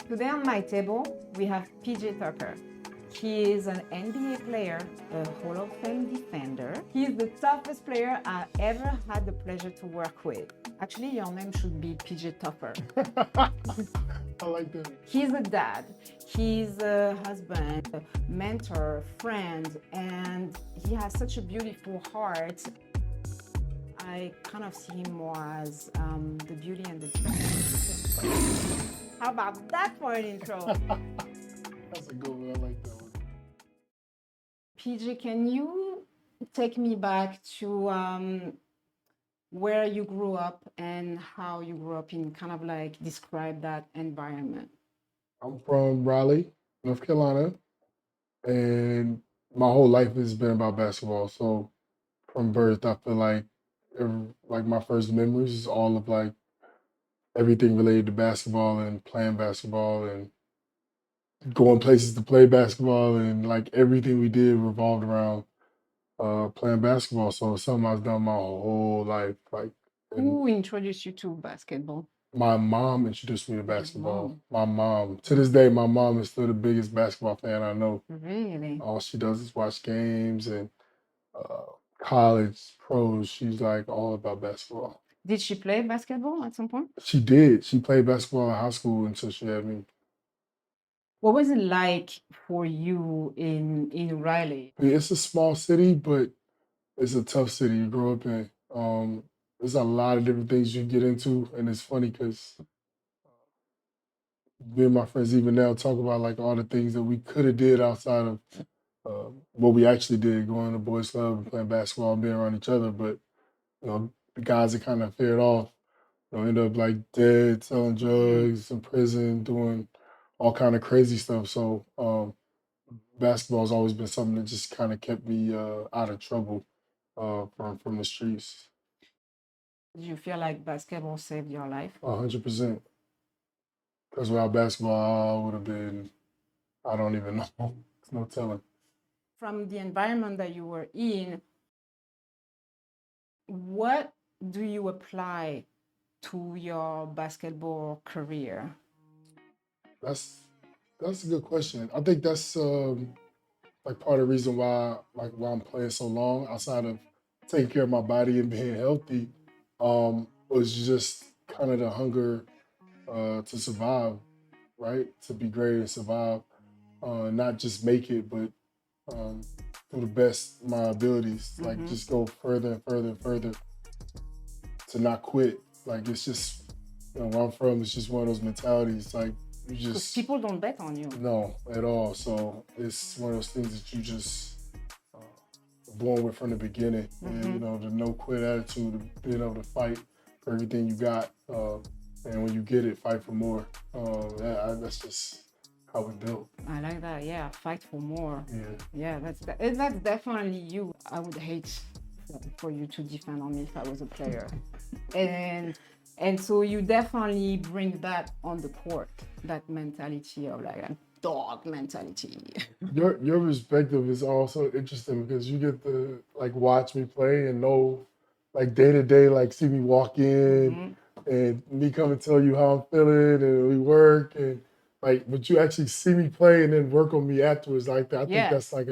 Today on my table, we have PJ Tucker. He is an NBA player, a Hall of Fame defender. He's the toughest player I ever had the pleasure to work with. Actually, your name should be PJ Tupper. I like that. He's a dad, he's a husband, a mentor, friend, and he has such a beautiful heart. I kind of see him more as the beauty and the beast. How about that for an intro? That's a good one. I like that one. PJ, can you take me back to where you grew up and how you grew up in kind of like describe that environment? I'm from Raleigh, North Carolina, and my whole life has been about basketball. So from birth, I feel like my first memories is all of like everything related to basketball and playing basketball and going places to play basketball and like everything we did revolved around playing basketball. So it's something I've done my whole life. Like, and Who introduced you to basketball? my mom introduced me to Your basketball. mom. My mom, to this day, my mom is still the biggest basketball fan I know. Really? All she does is watch games and uh, college pros. She's like all about basketball. Did she play basketball at some point? She did. She played basketball in high school until she had me. What was it like for you in Raleigh? It's a small city, but it's a tough city to grow up in. There's a lot of different things you get into, and it's funny because me and my friends even now talk about like all the things that we could have did outside of what we actually did, going to boys club and playing basketball and being around each other. But the guys that kind of fared off, end up like dead, selling drugs, in prison, doing all kind of crazy stuff. So basketball's always been something that just kind of kept me out of trouble from the streets. Did you feel like basketball saved your life? 100%. Because without basketball, I would have been, I don't even know. There's no telling. From the environment that you were in, what do you apply to your basketball career? That's that's a good question. I think that's like part of the reason why I'm playing so long outside of taking care of my body and being healthy, was just kind of the hunger to survive, right? To be great and survive, not just make it, but um, do the best of my abilities. Like just go further and further and further to not quit. Like it's just where I'm from. It's just one of those mentalities. Like you Because just people don't bet on you. no at all. So it's one of those things that you just uh, born with from the beginning, and the no quit attitude, of being able to fight for everything you got, and when you get it, fight for more. That's just how we built. I like that. Yeah, fight for more. Yeah, Yeah, that's definitely you. I would hate for you to defend on me if I was a player. And so you definitely bring that on the court, that mentality of like a dog mentality. your perspective is also interesting because you get to like watch me play and know like day to day, like see me walk in and me come and tell you how I'm feeling and we work and like but you actually see me play and then work on me afterwards like that. I think that's Yes. like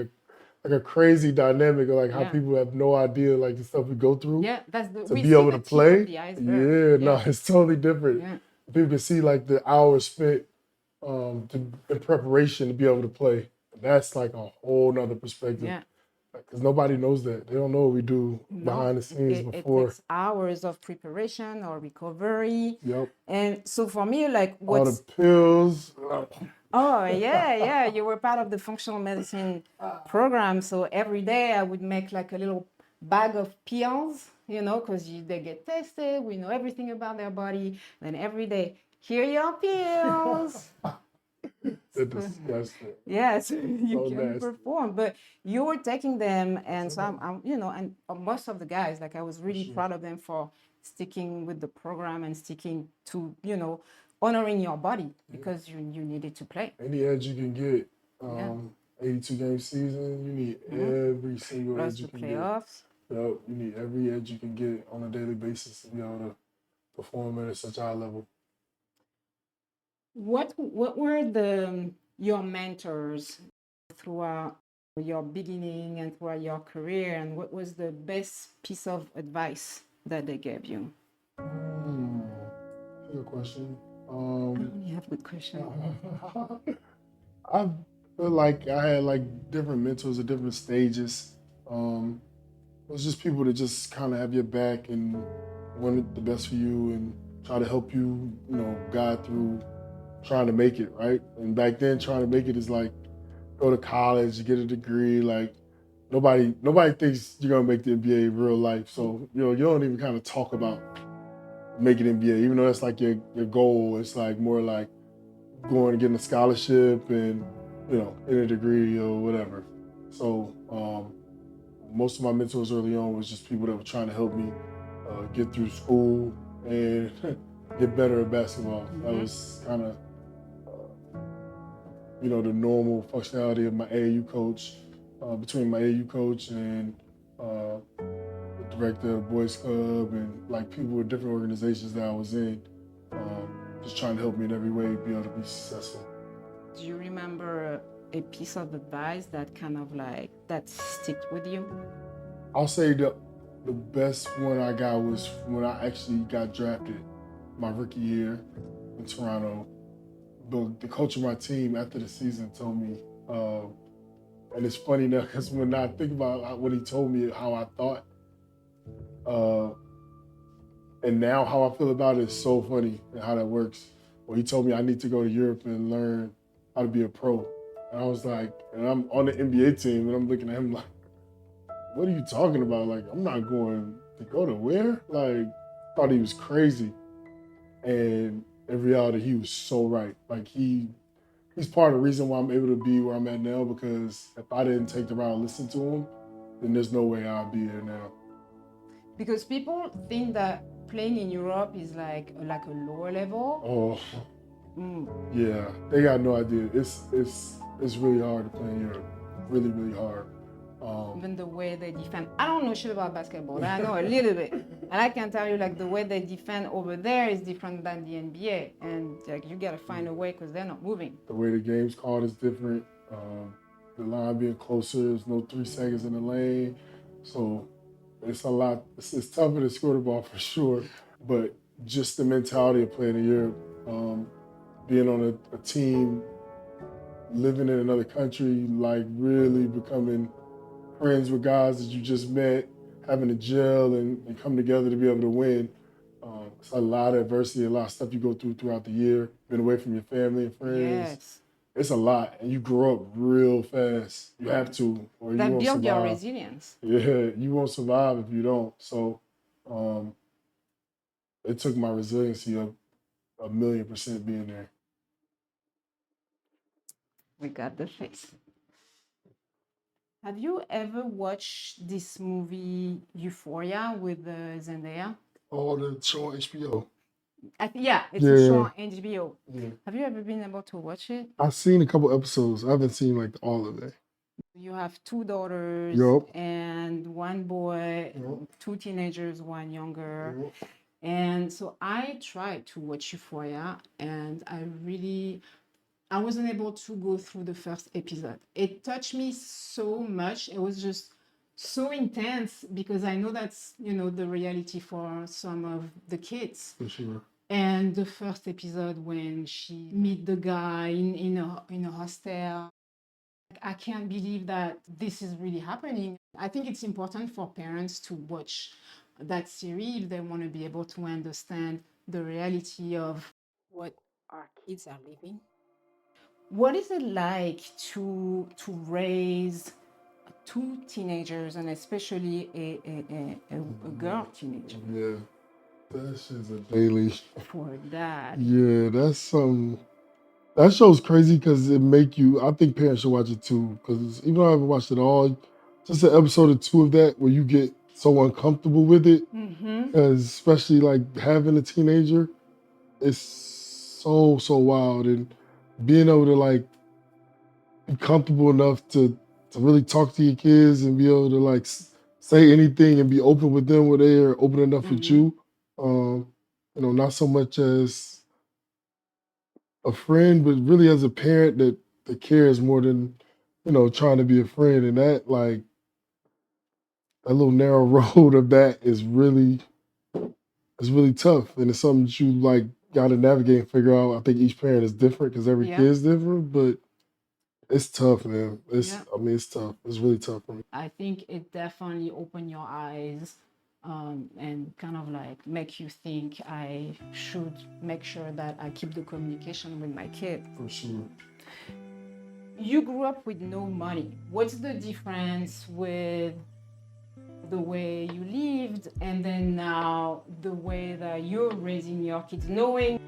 a crazy dynamic of like how Yeah. people have no idea like the stuff we go through Yeah, that's the to we be see able the to tip of play. the iceberg. Yeah, no, Yeah. it's totally different. Yeah. People can see like the hours spent in preparation to be able to play. That's like a whole nother perspective Yeah. because nobody knows that. They don't know what we do No, behind the scenes it before. takes hours of preparation or recovery. Yep, And so for me, like all the what's pills. oh yeah, you were part of the functional medicine program. So every day I would make like a little bag of pills, because they get tested. We know everything about their body. Then every day, here are your pills. They're disgusting. Yes, you So can nasty. perform, but you were taking them, and so and most of the guys, like I was really Sure. proud of them for sticking with the program and sticking to, honoring your body because you needed to play. Any edge you can get. Yeah. 82 game season. You need every single Plus edge the you can get. playoffs. Yep, you need every edge you can get on a daily basis to be able to perform at such a high level. What were the your mentors throughout your beginning and throughout your career, and what was the best piece of advice that they gave you? Hmm, good question. I Um, only have good question. I feel like I had like different mentors at different stages. Um, it was just people that just kind of have your back and wanted the best for you and try to help you, guide through trying to make it, right? And back then, trying to make it is like go to college, get a degree. Like nobody thinks you're gonna make the NBA in real life. So you don't even kind of talk about making NBA, even though that's like your goal. It's like more like going and getting a scholarship and in a degree or whatever. So most of my mentors early on was just people that were trying to help me get through school and get better at basketball. That Mm-hmm. was kind of the normal functionality of my AAU coach. Between my AAU coach and uh, the director of the boys club and like people with different organizations that I was in, just trying to help me in every way be able to be successful. Do you remember a piece of advice that kind of like that stick with you? I'll say the best one I got was when I actually got drafted my rookie year in Toronto. The coach of my team after the season told me, and it's funny now because when I think about what he told me, how I thought, uh, and now how I feel about it is so funny and how that works. Well, he told me I need to go to Europe and learn how to be a pro. And I was like, and I'm on the NBA team, and I'm looking at him like, what are you talking about? Like, I'm not going to go to where? Like, thought he was crazy. And in reality, he was so right. Like he's part of the reason why I'm able to be where I'm at now because if I didn't take the route and listen to him, then there's no way I'd be here now. Because people think that playing in Europe is like a lower level. Oh, Mm. yeah, they got no idea. It's really hard to play in Europe. Really, really hard. Um, Even the way they defend. I don't know shit about basketball. I know a little bit. And I can tell you like the way they defend over there is different than the NBA. And like you gotta find a way because they're not moving. the way the game's called is different. The line being closer, there's no 3 seconds in the lane. So it's a lot. It's tougher to score the ball for sure. But just the mentality of playing in Europe, being on a team, living in another country, like really becoming friends with guys that you just met, having to gel and come together to be able to win. It's a lot of adversity, a lot of stuff you go through throughout the year, been away from your family and friends. Yes. It's a lot, and you grow up real fast. You have to, or you That won't build your survive. resilience. Yeah, you won't survive if you don't. So um, it took my resiliency of 1,000,000% being there. We got the face. Have you ever watched this movie Euphoria with Zendaya? Oh, the show on HBO. Yeah, it's a show Yeah, on HBO. yeah. Have you ever been able to watch it? I've seen a couple episodes. I haven't seen like all of it. You have two daughters Yup. and one boy, Yup. two teenagers, one younger. Yup. And so I tried to watch Euphoria and I wasn't able to go through the first episode. It touched me so much. It was just so intense because I know that's, the reality for some of the kids. For sure. And the first episode when she meet the guy in a hostel, I can't believe that this is really happening. I think it's important for parents to watch that series if they want to be able to understand the reality of what our kids are living. What is it like to raise two teenagers and especially a girl teenager Yeah, that shit's a daily. for that? Yeah, that's that show's crazy because it make you. I think parents should watch it too because even though I haven't watched it all, just an episode or two of that where you get so uncomfortable with it, Mm-hmm. because especially like having a teenager, it's so wild and being able to like be comfortable enough to really talk to your kids and be able to like say anything and be open with them where they are open enough with Mm-hmm. you. Not so much as a friend, but really as a parent that cares more than trying to be a friend, and that like that little narrow road of that is really tough, and it's something that you like got to navigate and figure out. I think each parent is different because every kid Yeah, is different, but it's tough, man. yeah. I mean, it's tough. It's really tough for me. I think it definitely opened your eyes, and kind of like make you think I should make sure that I keep the communication with my kid. For sure. You grew up with no money. What's the difference with the way you lived and then now the way that you're raising your kids, knowing,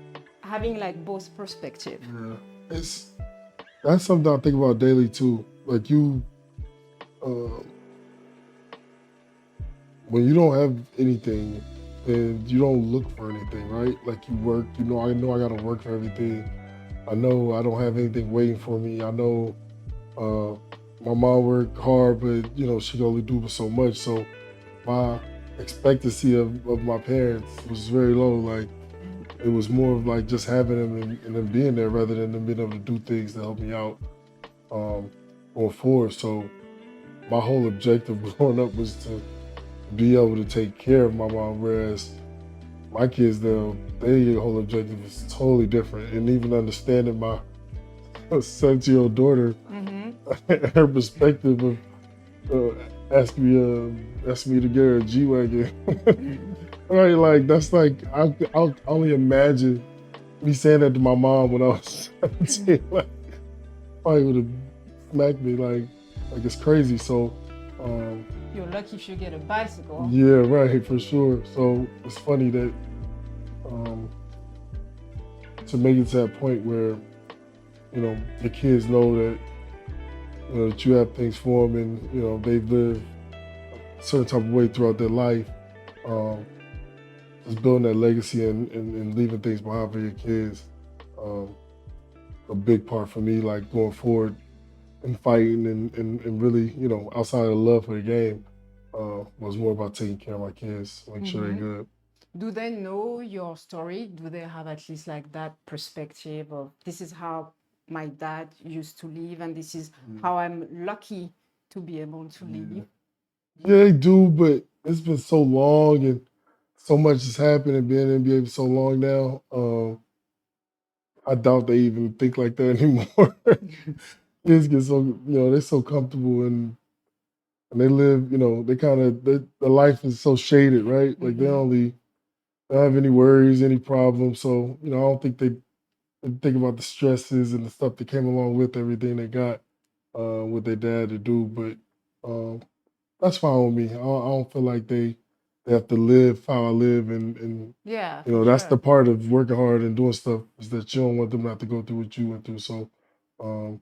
having like both perspective? Yeah, it's that's something I think about daily too. Like uh, when you don't have anything, and you don't look for anything, right? Like you work, I know I gotta work for everything. I know I don't have anything waiting for me. I know uh, my mom worked hard, but she could only do so much. So my expectancy of my parents was very low. Like it was more of like just having them and them being there rather than them being able to do things to help me out um, going forward. So my whole objective growing up was to be able to take care of my mom, whereas my kids, their whole objective is totally different. And even understanding my 17-year-old daughter, Mm-hmm. her perspective of asking me to get her a G-Wagon. Right, like that's like I'll only imagine me saying that to my mom when I was 17. Like probably would have smacked me like it's crazy. So um, You're lucky if you get a bicycle. yeah, right, for sure. So it's funny that um, to make it to that point where the kids know that that you have things for them, and they've lived a certain type of way throughout their life. Um, just building that legacy and leaving things behind for your kids. Um, a big part for me, like going forward and fighting and really, outside of the love for the game, was more about taking care of my kids, make sure they're Mm-hmm. good. Do they know your story? Do they have at least like that perspective of this is how my dad used to live and this is how I'm lucky to be able to Yeah. live? Yeah, they do, but it's been so long and so much has happened and being in the NBA for so long now. I doubt they even think like that anymore. Kids get so they're so comfortable and they live they kind of the life is so shaded, right? Like they don't have any worries, any problems. So I don't think they think about the stresses and the stuff that came along with everything they got with their dad to do. But that's fine with me. I don't feel like they have to live how I live, and Yeah, for that's the sure. part of working hard and doing stuff is that you don't want them to have to go through what you went through. So, um,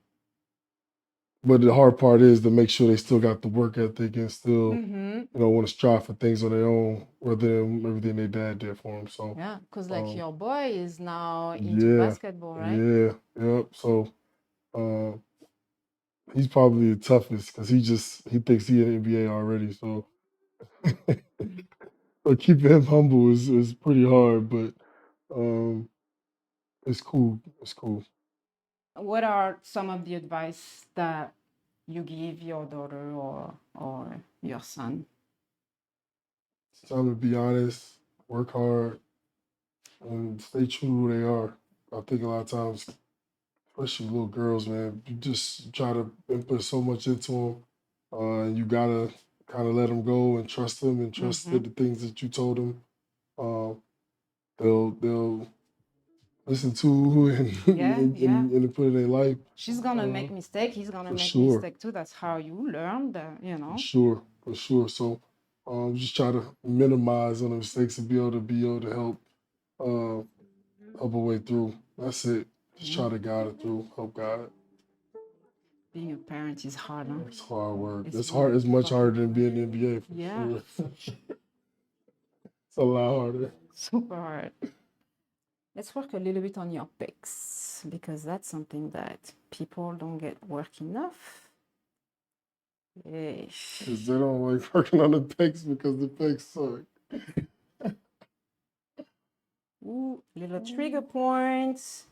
but the hard part is to make sure they still got the work ethic and still Mm-hmm. want to strive for things on their own rather than everything their dad did for them. So, Yeah, because like um, your boy is now into yeah, basketball, right? yeah, yep. So, uh, he's probably the toughest because he thinks he an NBA already. So, so keeping him humble is pretty hard, but um, it's cool. It's cool. What are some of the advice that you give your daughter or your son? Tell them to be honest, work hard, and stay true to who they are. I think a lot of times, especially little girls, man, you just try to input so much into them. And you gotta kind of let them go and trust them and trust Mm-hmm. that the things that you told them, uh, they'll listen to and Yeah, yeah. and put in their life. She's gonna Uh, make mistake. He's gonna for make sure, mistake too. That's how you learn. You for know. sure, for sure. So just try to minimize on the mistakes and be able to help a way through. That's it. Just Yeah. try to guide it through, help guide it. Being a parent is hard, huh? It's hard work. It's It's really hard. It's much fucking harder than hard. being in the NBA for Yeah, sure. It's a lot harder. super hard. Let's work a little bit on your pics because that's something that people don't get work enough. Yeesh. Because they don't like working on the picks because the picks suck. Ooh, little trigger points.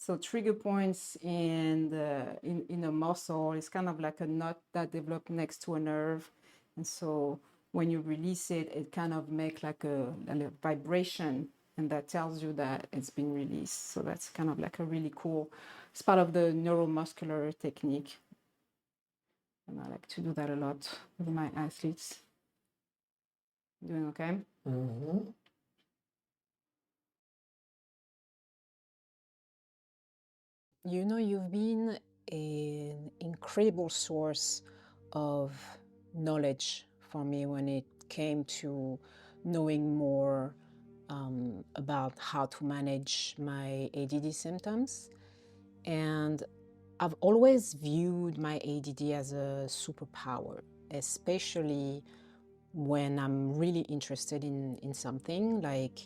So trigger points in a muscle is kind of like a knot that develops next to a nerve, and so when you release it, it kind of make like a vibration, and that tells you that it's been released. So that's kind of like a really cool. It's part of the neuromuscular technique, and I like to do that a lot with my athletes. Doing okay? Mm-hmm. You know, you've been an incredible source of knowledge for me when it came to knowing more about how to manage my ADD symptoms. And I've always viewed my ADD as a superpower, especially when I'm really interested in something like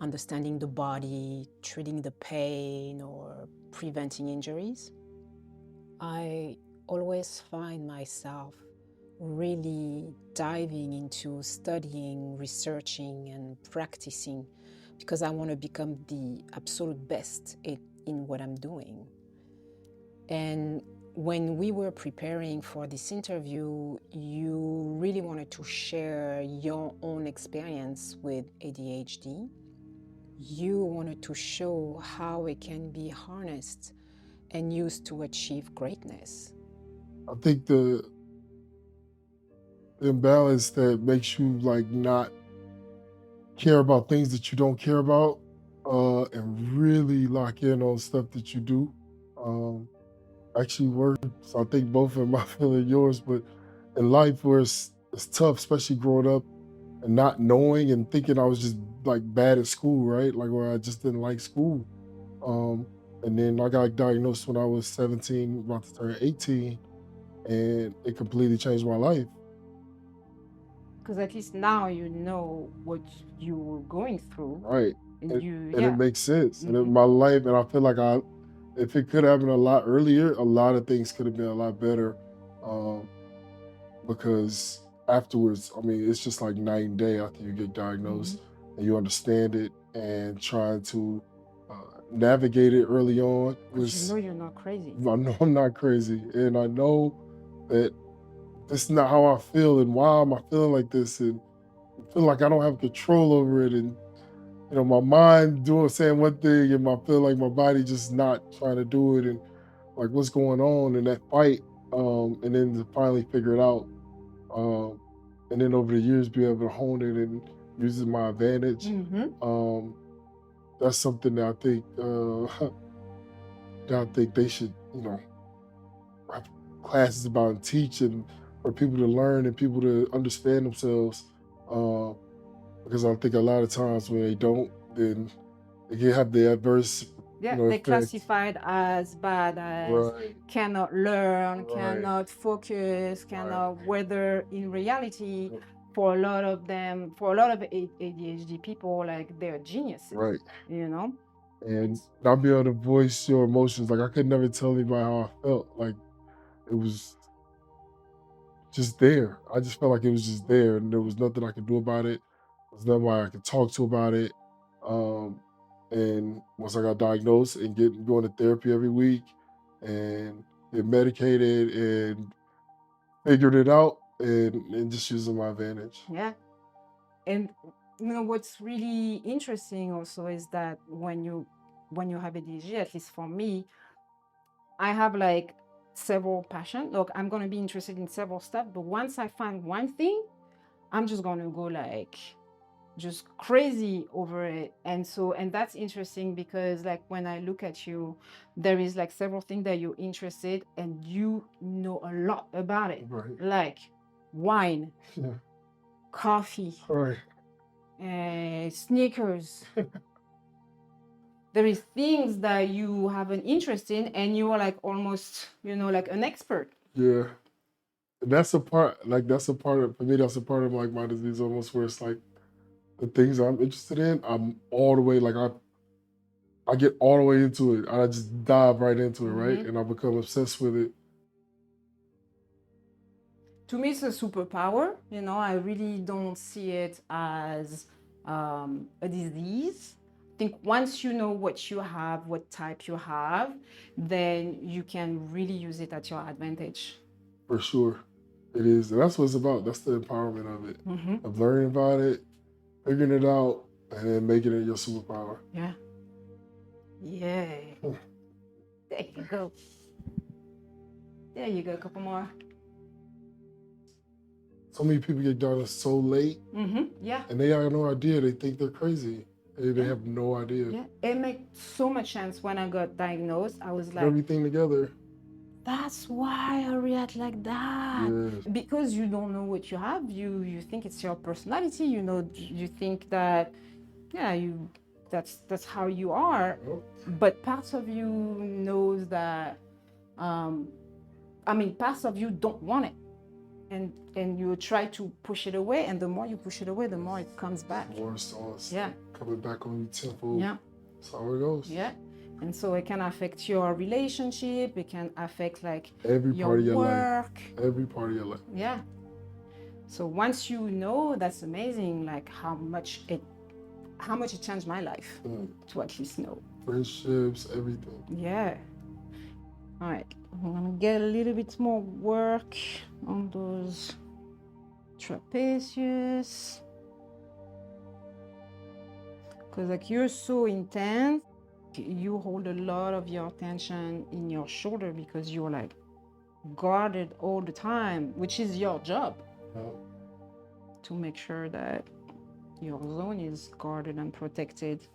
understanding the body, treating the pain, or preventing injuries. I always find myself really diving into studying, researching, and practicing because I want to become the absolute best in what I'm doing. And when we were preparing for this interview, you really wanted to share your own experience with ADHD. You wanted to show how it can be harnessed and used to achieve greatness. I think the imbalance that makes you like not care about things that you don't care about, and really lock in on stuff that you do, um, actually works. So I think both of them, I feel are yours, but in life where it's tough, especially growing up and not knowing and thinking I was just like bad at school, right? Like where I just didn't like school. Um, and then I got diagnosed when I was 17, about to turn 18, and it completely changed my life. Because at least now you know what you were going through, Right. and you, And it yeah. makes sense. And in Mm-hmm. my life, and I feel like if it could have happened a lot earlier, a lot of things could have been a lot better. Um, because afterwards, I mean, it's just like night and day after you get diagnosed and you understand it and trying to navigate it early on Because you know was, you're not crazy. I know I'm not crazy. And I know that this is not how I feel and why am I feeling like this and I feel like I don't have control over it and my mind saying one thing and I feel like my body just not trying to do it and like what's going on in that fight. And then to finally figure it out. Um, and then over the years be able to hone it and use it to my advantage. Mm-hmm. Um, that's something that I think that I think they should, have classes about and teach and for people to learn and people to understand themselves. Uh, because I think a lot of times when they don't, then they can have the adverse, Yeah, they effect. classified as bad, as Right, cannot learn, right, cannot focus, right, cannot, whether in reality, yep, for a lot of them, for a lot of ADHD people, like they're geniuses, right. you know? And not be able to voice your emotions. Like I could never tell anybody how I felt. Like it was just there. I just felt like it was just there, and there was nothing I could do about it. There's nobody I could talk to about it. Um, and once I got diagnosed and going to therapy every week and get medicated and figured it out and just using my advantage. Yeah. And what's really interesting also is that when you have ADHD, at least for me, I have like several passions. Look, I'm gonna be interested in several stuff, but once I find one thing, I'm just gonna go like just crazy over it. And that's interesting because like when I look at you, there is like several things that you're interested and you know a lot about it. Right. Like wine, Yeah. coffee, Right. sneakers. There is things that you have an interest in and you are like almost, like an expert. Yeah. And that's a part. Like that's a part of for me. That's a part of like my disease almost where it's like the things I'm interested in. I'm all the way like I get all the way into it. I just dive right into it, right? Mm-hmm. And I become obsessed with it. To me, it's a superpower. I really don't see it as a disease. think once you know what you have, what type you have, then you can really use it at your advantage. For sure. It is. And that's what it's about. That's the empowerment of it. Of learning about it, figuring it out, and then making it your superpower. Yeah. Yay. There you go. There you go. A couple more. So many people get done so late, Yeah. and they have no idea. They think they're crazy. They have no idea. Yeah. It made so much sense when I got diagnosed. I was like, Everything together. that's why I react like that. Yes. Because you don't know what you have. You think it's your personality. You know, you think that, yeah, that's how you are. But parts of you knows that, parts of you don't want it. And you try to push it away, and the more you push it away, the more it comes back. More stars. Yeah. Coming back on you tenfold. Yeah. That's how it goes. Yeah. And so it can affect your relationship. It can affect like Every your part of your work. life. Every part of your life. Yeah. So once you know, that's amazing. Like how much it changed my life to at least know. Friendships, everything. Yeah. All right. I'm gonna get a little bit more work on those trapezius. Because like you're so intense, you hold a lot of your tension in your shoulder because you're like guarded all the time, which is your job. To make sure that your zone is guarded and protected.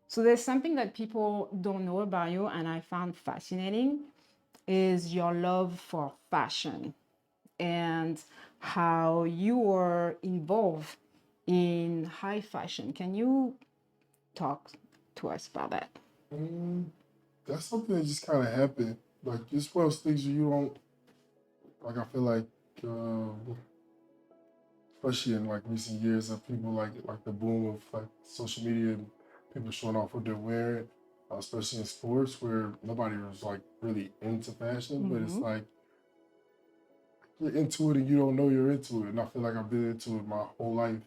So there's something that people don't know about you, and I found fascinating, is your love for fashion and how you were involved in high fashion. Can you talk to us about that? That's something that just kind of happened. Like, it's one of those things you don't, like, I feel like, especially in like recent years of people like the boom of like social media and people showing off what they're wearing, especially in sports where nobody was like really into fashion, but it's like you're into it and you don't know you're into it. And I feel like I've been into it my whole life.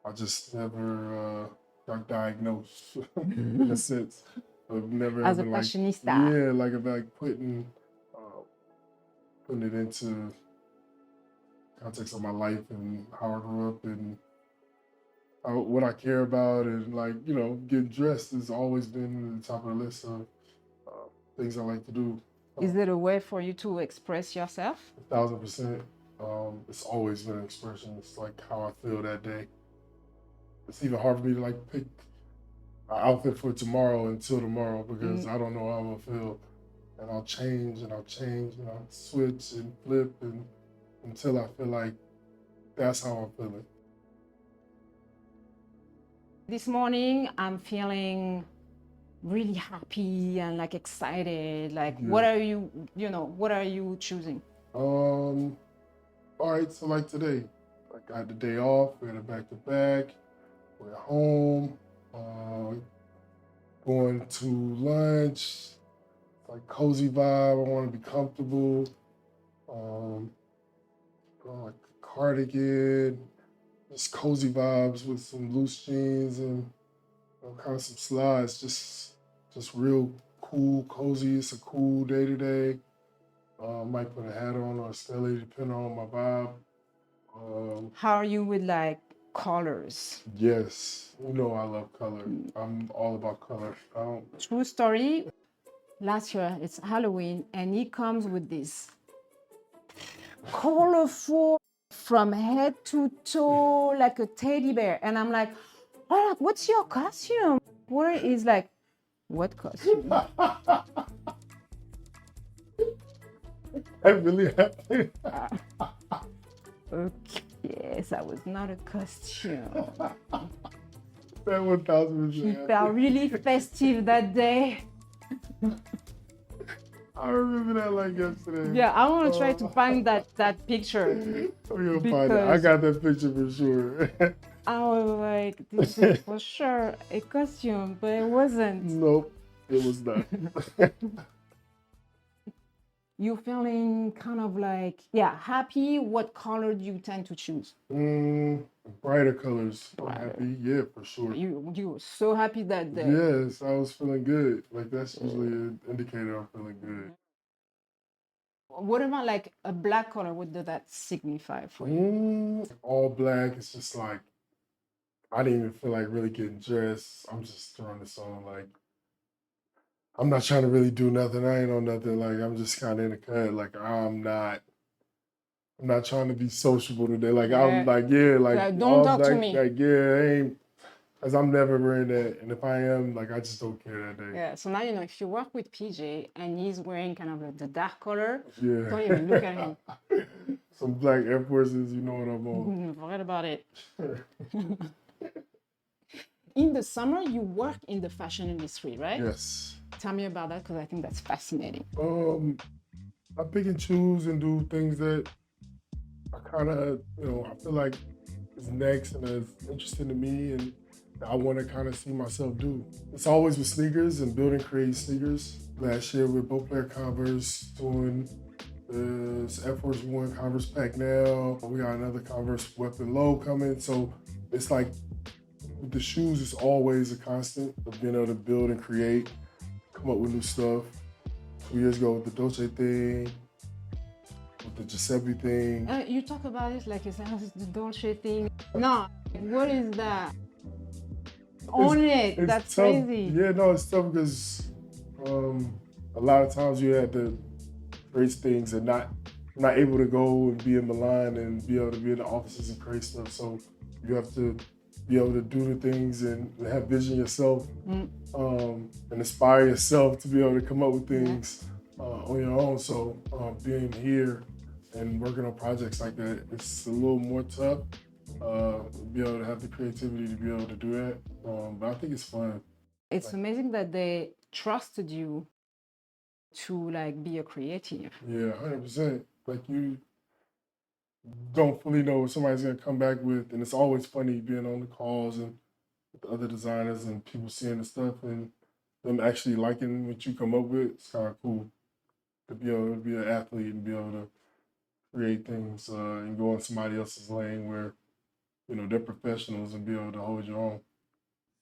I just never got diagnosed in a sense of never As a having like, fashionista. yeah, like putting it into context of my life and how I grew up and what I care about, and like, you know, getting dressed has always been the top of the list of things I like to do. Is it a way for you to express yourself? 1,000%. It's always been an expression. It's like how I feel that day. It's even hard for me to like pick an outfit for tomorrow until tomorrow because I don't know how I'm gonna feel, and I'll change and I'll switch and flip and until I feel like that's how I'm feeling. This morning, I'm feeling really happy and like excited. Like, what are you choosing? All right, so like today, I got the day off, we had a back-to-back, we're home, going to lunch, like cozy vibe, I want to be comfortable, like a cardigan, just cozy vibes with some loose jeans and kind of some slides, just real cool, cozy. It's a cool day today. Might put a hat on or a skelly, depending on my vibe. How are you with like colors? Yes, you know I love color. I'm all about color. True story. Last year, it's Halloween, and he comes with this colorful from head to toe, like a teddy bear. And I'm like, oh, what's your costume? Where is like, what costume? I really happened. Okay, yes, that was not a costume. That 1,000%. He felt really festive that day. I remember that like yesterday. Yeah, I want to try to find that picture. We're gonna find it. I got that picture for sure. I was like, this is for sure a costume, but it wasn't. Nope, it was not. You feeling kind of like, happy? What color do you tend to choose? Brighter colors. I'm Brighter. happy. Yeah, for sure. You were so happy that day. Yes, I was feeling good. Like that's usually an indicator I'm feeling good. What about like a black color? What does that signify for you? All black. It's just like I didn't even feel like really getting dressed. I'm just throwing this on. Like I'm not trying to really do nothing. I ain't on nothing. Like I'm just kind of in the cut. Like I'm not trying to be sociable today. Like I'm like Like, don't all talk to black. me. Like I ain't. Cause I'm never wearing that, and if I am, like I just don't care that day. Yeah, so now you know if you work with PJ and he's wearing kind of like the dark color, Yeah. don't even look at him. Some black Air Forces, you know what I'm on. Forget about it. In the summer, you work in the fashion industry, right? Yes. Tell me about that because I think that's fascinating. I pick and choose and do things that I kind of, I feel like is next and is interesting to me and I want to kind of see myself do. It's always with sneakers and building creative sneakers. Last year with both pair of Converse, doing the Air Force One Converse pack now. We got another Converse Weapon Low coming. So it's like with the shoes, it's always a constant of being able to build and create, come up with new stuff. 2 years ago with the Dolce thing, with the Giuseppe thing. You talk about it like it's the Dolce thing. No, what is that? Own it. That's tough. crazy. Yeah, no, it's tough because a lot of times you have to create things and not able to go and be in Milan and be able to be in the offices and create stuff. So you have to be able to do the things and have vision yourself and inspire yourself to be able to come up with things on your own. So being here and working on projects like that, it's a little more tough. Be able to have the creativity to be able to do that. But I think it's fun. It's amazing that they trusted you to like be a creative. Yeah, 100%. Like you don't fully know what somebody's gonna come back with, and it's always funny being on the calls and with the other designers and people seeing the stuff and them actually liking what you come up with. It's kind of cool to be able to be an athlete and be able to create things and go in somebody else's lane where they're professionals and be able to hold your own.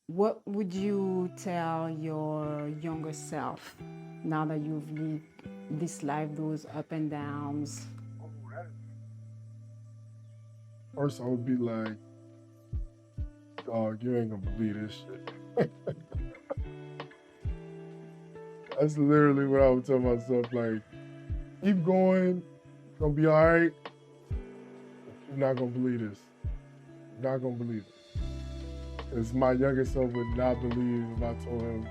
What would you tell your younger self now that you've lived this life, those up and downs? First, I would be like, dog, you ain't gonna believe this shit. That's literally what I would tell myself. Like, keep going, it's gonna be all right. You're not gonna believe this. You're not gonna believe it. Because my younger self would not believe if I told him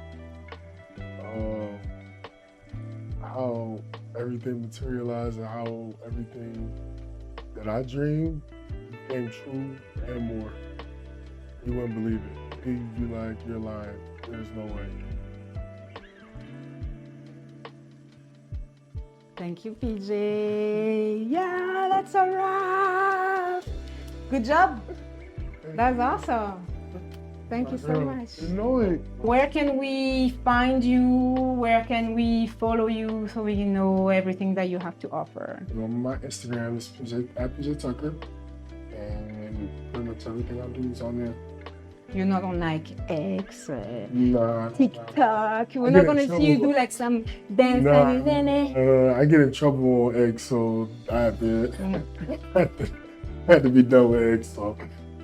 how everything materialized and how everything that I dreamed came true and more. He wouldn't believe it. He'd be like, you're lying. There's no way. Thank you, PJ. Yeah, that's a wrap. Good job. That's awesome. Thank you so much. You know it. Where can we find you? Where can we follow you so we can know everything that you have to offer? My Instagram is PJ Tucker, and pretty much everything I do is on there. You're not on like X, Nah. TikTok. We're not gonna see you do like some dance. I get in trouble on X, so I had to be done with X. So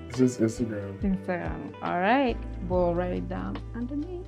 it's just Instagram. All right, we'll write it down underneath.